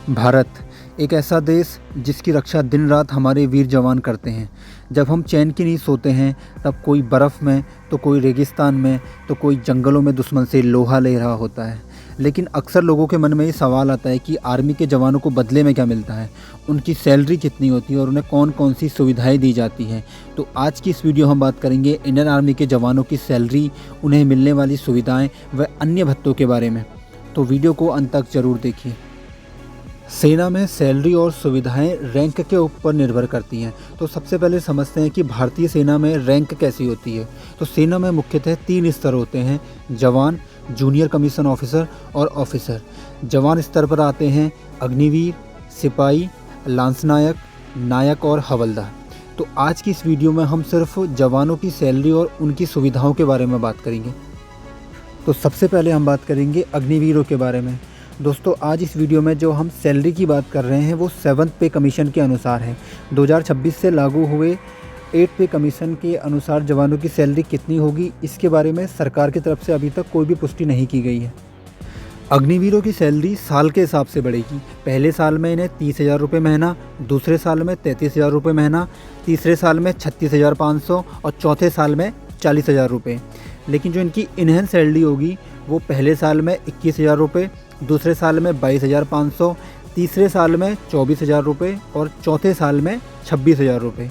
भारत एक ऐसा देश जिसकी रक्षा दिन रात हमारे वीर जवान करते हैं। जब हम चैन की नींद सोते हैं तब कोई बर्फ़ में तो कोई रेगिस्तान में तो कोई जंगलों में दुश्मन से लोहा ले रहा होता है। लेकिन अक्सर लोगों के मन में ये सवाल आता है कि आर्मी के जवानों को बदले में क्या मिलता है, उनकी सैलरी कितनी होती है और उन्हें कौन कौन सी सुविधाएं दी जाती हैं। तो आज की इस वीडियो हम बात करेंगे इंडियन आर्मी के जवानों की सैलरी, उन्हें मिलने वाली सुविधाएँ व अन्य भत्तों के बारे में। तो वीडियो को अंत तक ज़रूर देखिए। सेना में सैलरी और सुविधाएं रैंक के ऊपर निर्भर करती हैं। तो सबसे पहले समझते हैं कि भारतीय सेना में रैंक कैसी होती है। तो सेना में मुख्यतः 3 स्तर होते हैं: जवान, जूनियर कमीशन ऑफिसर और ऑफिसर। जवान स्तर पर आते हैं अग्निवीर, सिपाही, लांसनायक, नायक और हवलदार। तो आज की इस वीडियो में हम सिर्फ जवानों की सैलरी और उनकी सुविधाओं के बारे में बात करेंगे। तो सबसे पहले हम बात करेंगे अग्निवीरों के बारे में। दोस्तों, आज इस वीडियो में जो हम सैलरी की बात कर रहे हैं वो 7th पे कमीशन के अनुसार है। 2026 से लागू हुए 8 पे कमीशन के अनुसार जवानों की सैलरी कितनी होगी, इसके बारे में सरकार की तरफ से अभी तक कोई भी पुष्टि नहीं की गई है। अग्निवीरों की सैलरी साल के हिसाब से बढ़ेगी। पहले साल में इन्हें 30,000 रुपये महीना, दूसरे साल में 33,000 रुपये महीना, तीसरे साल में 36,500 और चौथे साल में 40,000 रुपये। लेकिन जो इनकी इनहेंस सैलरी होगी वो पहले साल में 21,000 रुपये, दूसरे साल में 22,500, तीसरे साल में 24,000 रुपये और चौथे साल में 26,000 रुपये।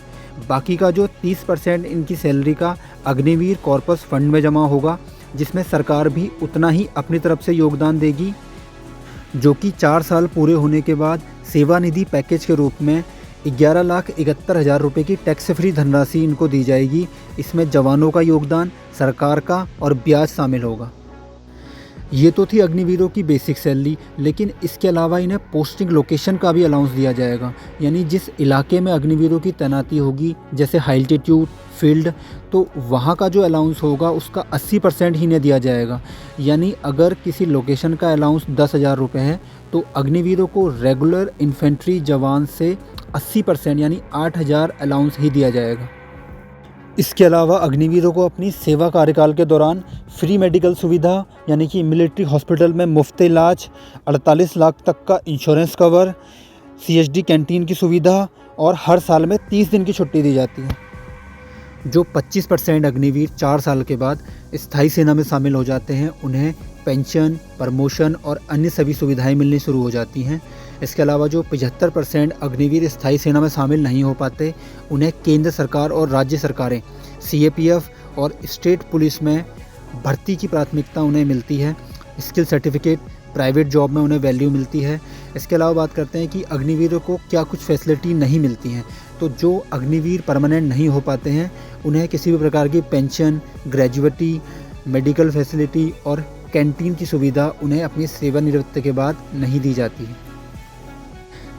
बाकी का जो 30% इनकी सैलरी का अग्निवीर कॉर्पस फंड में जमा होगा, जिसमें सरकार भी उतना ही अपनी तरफ से योगदान देगी, जो कि 4 साल पूरे होने के बाद सेवानिधि पैकेज के रूप में 11,71,000 रुपये की टैक्स फ्री धनराशि इनको दी जाएगी। इसमें जवानों का योगदान, सरकार का और ब्याज शामिल होगा। ये तो थी अग्निवीरों की बेसिक सैलरी, लेकिन इसके अलावा इन्हें पोस्टिंग लोकेशन का भी अलाउंस दिया जाएगा। यानी जिस इलाके में अग्निवीरों की तैनाती होगी, जैसे हाई एल्टीट्यूड फील्ड, तो वहाँ का जो अलाउंस होगा उसका 80% ही इन्हें दिया जाएगा। यानी अगर किसी लोकेशन का अलाउंस 10,000 रुपये है तो अग्निवीरों को रेगुलर इन्फेंट्री जवान से 80% यानी 8,000 अलाउंस ही दिया जाएगा। इसके अलावा अग्निवीरों को अपनी सेवा कार्यकाल के दौरान फ्री मेडिकल सुविधा, यानी कि मिलिट्री हॉस्पिटल में मुफ्त इलाज, 48 लाख तक का इंश्योरेंस कवर, CHD कैंटीन की सुविधा और हर साल में 30 दिन की छुट्टी दी जाती है। जो 25% अग्निवीर 4 साल के बाद स्थायी सेना में शामिल हो जाते हैं, उन्हें पेंशन, प्रमोशन और अन्य सभी सुविधाएं मिलनी शुरू हो जाती हैं। इसके अलावा जो 75% अग्निवीर स्थायी सेना में शामिल नहीं हो पाते, उन्हें केंद्र सरकार और राज्य सरकारें CAPF और स्टेट पुलिस में भर्ती की प्राथमिकता उन्हें मिलती है। स्किल सर्टिफिकेट, प्राइवेट जॉब में उन्हें वैल्यू मिलती है। इसके अलावा बात करते हैं कि अग्निवीरों को क्या कुछ फैसिलिटी नहीं मिलती हैं। तो जो अग्निवीर परमानेंट नहीं हो पाते हैं, उन्हें किसी भी प्रकार की पेंशन, ग्रेजुएटी, मेडिकल फैसिलिटी और कैंटीन की सुविधा उन्हें अपनी सेवानिवृत्ति के बाद नहीं दी जाती है।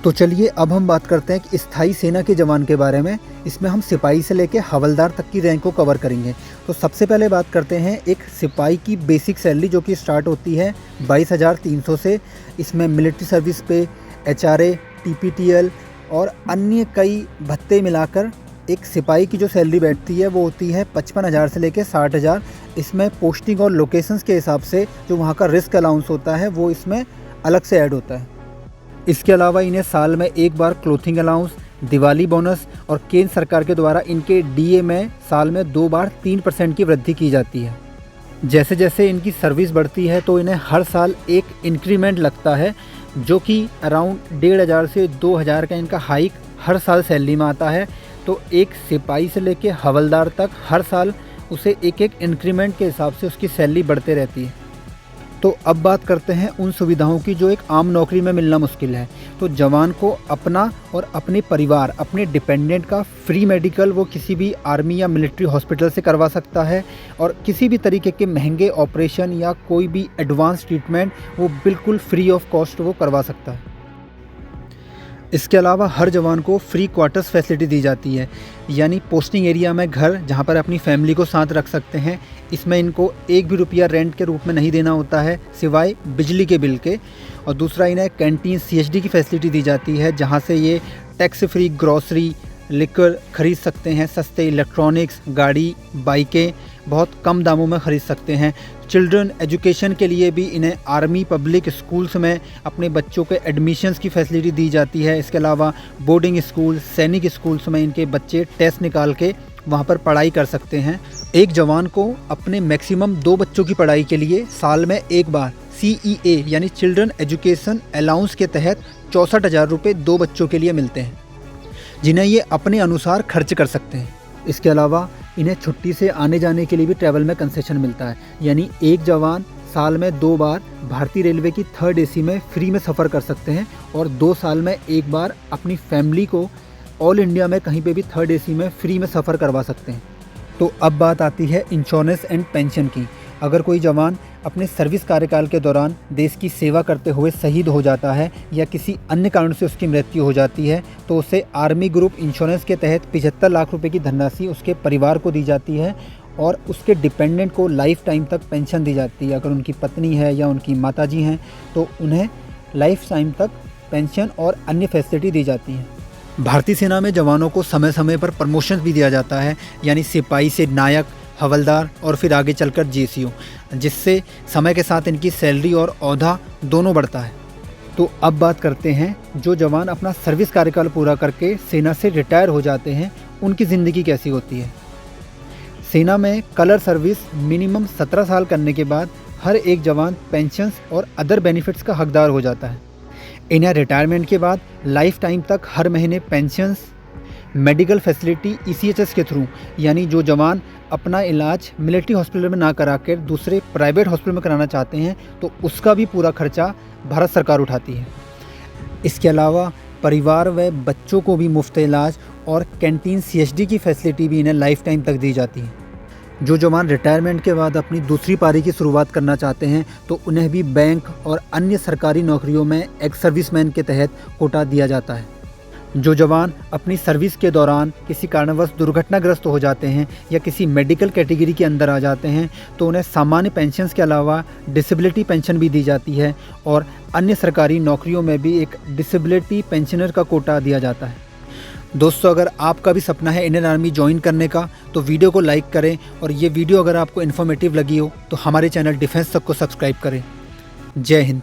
तो चलिए अब हम बात करते हैं कि स्थायी सेना के जवान के बारे में। इसमें हम सिपाही से लेकर हवलदार तक की रैंक को कवर करेंगे। तो सबसे पहले बात करते हैं एक सिपाही की बेसिक सैलरी, जो कि स्टार्ट होती है 22,300 से। इसमें मिलिट्री सर्विस पे HRA, TPTL और अन्य कई भत्ते मिलाकर एक सिपाही की जो सैलरी बैठती है वो होती है 55,000 से लेकर 60,000। इसमें पोस्टिंग और लोकेशंस के हिसाब से जो वहाँ का रिस्क अलाउंस होता है वो इसमें अलग से ऐड होता है। इसके अलावा इन्हें साल में एक बार क्लोथिंग अलाउंस, दिवाली बोनस और केंद्र सरकार के द्वारा इनके DA में साल में 2 बार 3% की वृद्धि की जाती है। जैसे जैसे इनकी सर्विस बढ़ती है तो इन्हें हर साल एक इंक्रीमेंट लगता है, जो कि अराउंड 1,500 से 2,000 का इनका हाइक हर साल सैलरी में आता है। तो एक सिपाही से लेकर हवलदार तक हर साल उसे एक एक इंक्रीमेंट के हिसाब से उसकी सैलरी बढ़ते रहती है। तो अब बात करते हैं उन सुविधाओं की जो एक आम नौकरी में मिलना मुश्किल है। तो जवान को अपना और अपने परिवार, अपने डिपेंडेंट का फ्री मेडिकल वो किसी भी आर्मी या मिलिट्री हॉस्पिटल से करवा सकता है, और किसी भी तरीके के महंगे ऑपरेशन या कोई भी एडवांस ट्रीटमेंट वो बिल्कुल फ्री ऑफ कॉस्ट वो करवा सकता है। इसके अलावा हर जवान को फ्री क्वार्टर्स फैसिलिटी दी जाती है, यानी पोस्टिंग एरिया में घर जहां पर अपनी फैमिली को साथ रख सकते हैं। इसमें इनको 1 भी रुपया रेंट के रूप में नहीं देना होता है, सिवाय बिजली के बिल के। और दूसरा, इन्हें कैंटीन CHD की फैसिलिटी दी जाती है, जहां से ये टैक्स फ्री ग्रॉसरी, लिकर खरीद सकते हैं, सस्ते इलेक्ट्रॉनिक्स, गाड़ी, बाइकें बहुत कम दामों में ख़रीद सकते हैं। चिल्ड्रन एजुकेशन के लिए भी इन्हें आर्मी पब्लिक स्कूल्स में अपने बच्चों के एडमिशन्स की फैसिलिटी दी जाती है। इसके अलावा बोर्डिंग स्कूल, सैनिक स्कूल्स में इनके बच्चे टेस्ट निकाल के वहाँ पर पढ़ाई कर सकते हैं। एक जवान को अपने मैक्सिमम 2 बच्चों की पढ़ाई के लिए साल में एक बार CEA यानी चिल्ड्रन एजुकेशन अलाउंस के तहत 64,000 रुपये 2 बच्चों के लिए मिलते हैं, जिन्हें ये अपने अनुसार खर्च कर सकते हैं। इसके अलावा इन्हें छुट्टी से आने जाने के लिए भी ट्रैवल में कंसेशन मिलता है, यानी एक जवान साल में 2 बार भारतीय रेलवे की 3rd AC में फ्री में सफ़र कर सकते हैं और 2 साल में एक बार अपनी फैमिली को ऑल इंडिया में कहीं पे भी 3rd AC में फ्री में सफ़र करवा सकते हैं। तो अब बात आती है इंश्योरेंस एंड पेंशन की। अगर कोई जवान अपने सर्विस कार्यकाल के दौरान देश की सेवा करते हुए शहीद हो जाता है या किसी अन्य कारण से उसकी मृत्यु हो जाती है तो उसे आर्मी ग्रुप इंश्योरेंस के तहत 75 लाख रुपए की धनराशि उसके परिवार को दी जाती है और उसके डिपेंडेंट को लाइफ टाइम तक पेंशन दी जाती है। अगर उनकी पत्नी है या उनकी माताजी हैं तो उन्हें लाइफ टाइम तक पेंशन और अन्य फैसिलिटी दी जाती है। भारतीय सेना में जवानों को समय समय पर प्रमोशन भी दिया जाता है, यानी सिपाही से नायक, हवलदार और फिर आगे चलकर JCO, जिससे समय के साथ इनकी सैलरी और ओहदा दोनों बढ़ता है। तो अब बात करते हैं जो जवान अपना सर्विस कार्यकाल पूरा करके सेना से रिटायर हो जाते हैं, उनकी ज़िंदगी कैसी होती है। सेना में कलर सर्विस मिनिमम 17 साल करने के बाद हर एक जवान पेंशन्स और अदर बेनिफिट्स का हकदार हो जाता है। इन्हें रिटायरमेंट के बाद लाइफ टाइम तक हर महीने पेंशन्स, मेडिकल फैसिलिटी ECHS के थ्रू, यानी जो जवान अपना इलाज मिलिट्री हॉस्पिटल में ना करा कर दूसरे प्राइवेट हॉस्पिटल में कराना चाहते हैं तो उसका भी पूरा खर्चा भारत सरकार उठाती है। इसके अलावा परिवार व बच्चों को भी मुफ्त इलाज और कैंटीन CHD की फैसिलिटी भी इन्हें लाइफ टाइम तक दी जाती है। जो जवान रिटायरमेंट के बाद अपनी दूसरी पारी की शुरुआत करना चाहते हैं तो उन्हें भी बैंक और अन्य सरकारी नौकरियों में एक्स सर्विसमैन के तहत कोटा दिया जाता है। जो जवान अपनी सर्विस के दौरान किसी कारणवश दुर्घटनाग्रस्त हो जाते हैं या किसी मेडिकल कैटेगरी के अंदर आ जाते हैं तो उन्हें सामान्य पेंशन्स के अलावा डिसेबिलिटी पेंशन भी दी जाती है और अन्य सरकारी नौकरियों में भी एक डिसेबिलिटी पेंशनर का कोटा दिया जाता है। दोस्तों, अगर आपका भी सपना है इंडियन आर्मी ज्वाइन करने का तो वीडियो को लाइक करें और ये वीडियो अगर आपको इन्फॉर्मेटिव लगी हो तो हमारे चैनल डिफेंस तक को सब्सक्राइब करें। जय हिंद।